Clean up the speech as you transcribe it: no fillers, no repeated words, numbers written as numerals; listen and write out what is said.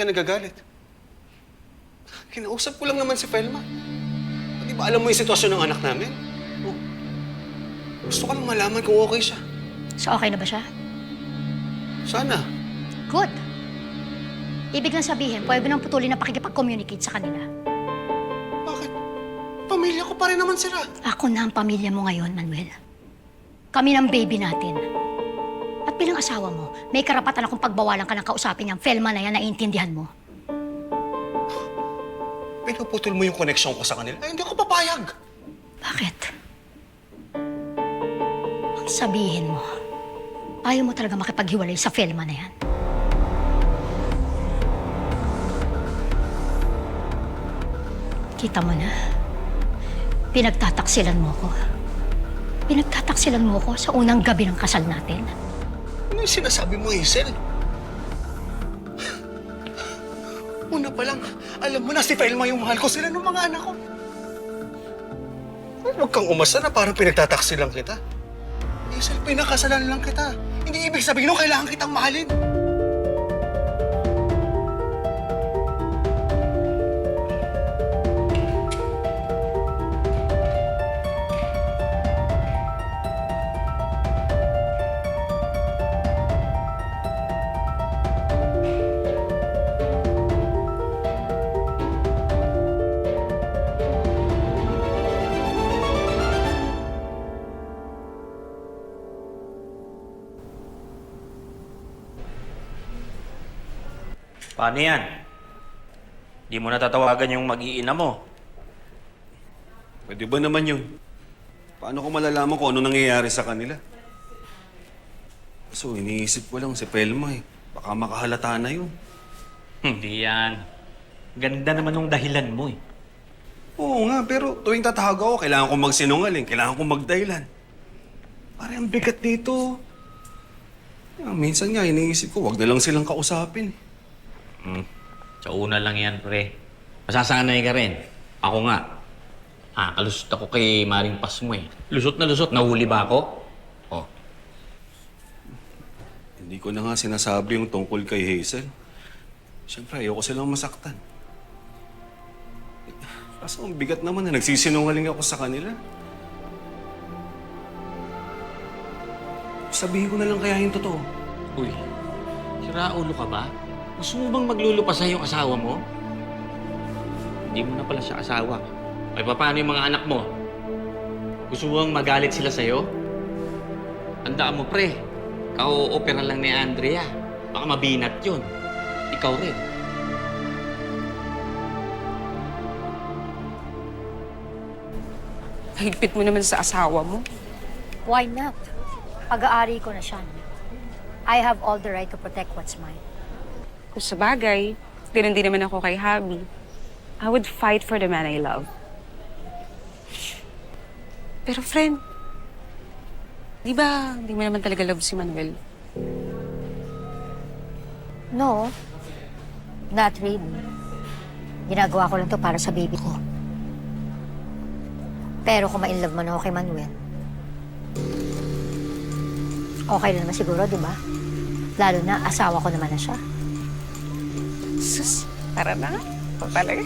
ka nagagalit? Kinausap ko lang naman si Felma. Di ba alam mo yung sitwasyon ng anak namin? Oh. Gusto ko lang malaman kung okay siya. So okay na ba siya? Sana. Good. Ibig lang sabihin, pwede nang putulin na pakikipag-communicate sa kanila. Bakit? Pamilya ko pa rin naman sila. Ako na ang pamilya mo ngayon, Manuel. Kami ng baby natin. At bilang asawa mo, may karapatan akong pagbawalan ka ng kausapin yung Felma na yan, naiintindihan mo. Pinuputol mo yung koneksyon ko sa kanila. Ay, hindi ako papayag. Bakit? Ang sabihin mo, ayaw mo talaga makipaghiwalay sa Felma na yan. Kita mo na, pinagtataksilan mo ko. Pinagtataksilan mo ko sa unang gabi ng kasal natin. Ano yung sinasabi mo, Hazel? Una pa lang, alam mo na si Felma yung mahal ko. Sila ng mga anak ko. Huwag kang umasa na parang pinagtataksi lang kita. Hazel, pinakasalan lang kita. Hindi ibig sabihin nung kailangan kitang mahalin. Paano yan? Di mo natatawagan yung mag-iina mo. Pwede ba naman yun? Paano ko malalaman kung ano nangyayari sa kanila? So, iniisip ko lang si Felma eh. Baka makahalata na yun. Hindi yan. Ganda naman ng dahilan mo eh. Oo nga, pero tuwing tatawag ako, kailangan kong magsinungaling, kailangan kong magdahilan. Parang ang bigat dito. Minsan nga, iniisip ko, wag na lang silang kausapin. Sa una lang yan, pre. Masasanay ka rin. Ako nga. Kalusot ako kay Maring Pas mo eh. Lusot na lusot. Nahuli ba ako? Oh. Hindi ko na nga sinasabi yung tungkol kay Hazel. Siyempre, ayoko silang masaktan. Kaso ang bigat naman na nagsisinungaling ako sa kanila. Sabihin ko na lang kaya yung totoo. Uy, sira ulo ka ba? Gusto mo bang maglulupa sa yung asawa mo? Hindi mo na pala siya asawa. Ay, paano yung mga anak mo? Gusto mo bang magalit sila sa'yo? Tandaan mo, pre. Ka-o-opera lang ni Andrea. Baka mabinat yun. Ikaw rin. Higpit mo naman sa asawa mo. Why not? Pag-aari ko na siya. I have all the right to protect what's mine. Kung sa bagay, ganun din naman ako kay Javi. I would fight for the man I love. Pero friend, di ba hindi mo naman talaga love si Manuel? No, not really. Ginagawa ko lang to para sa baby ko. Pero kung ma-inlove man ako kay Manuel, okay lang naman siguro, di ba? Lalo na asawa ko naman na siya. Sus, tara na. Ito talaga.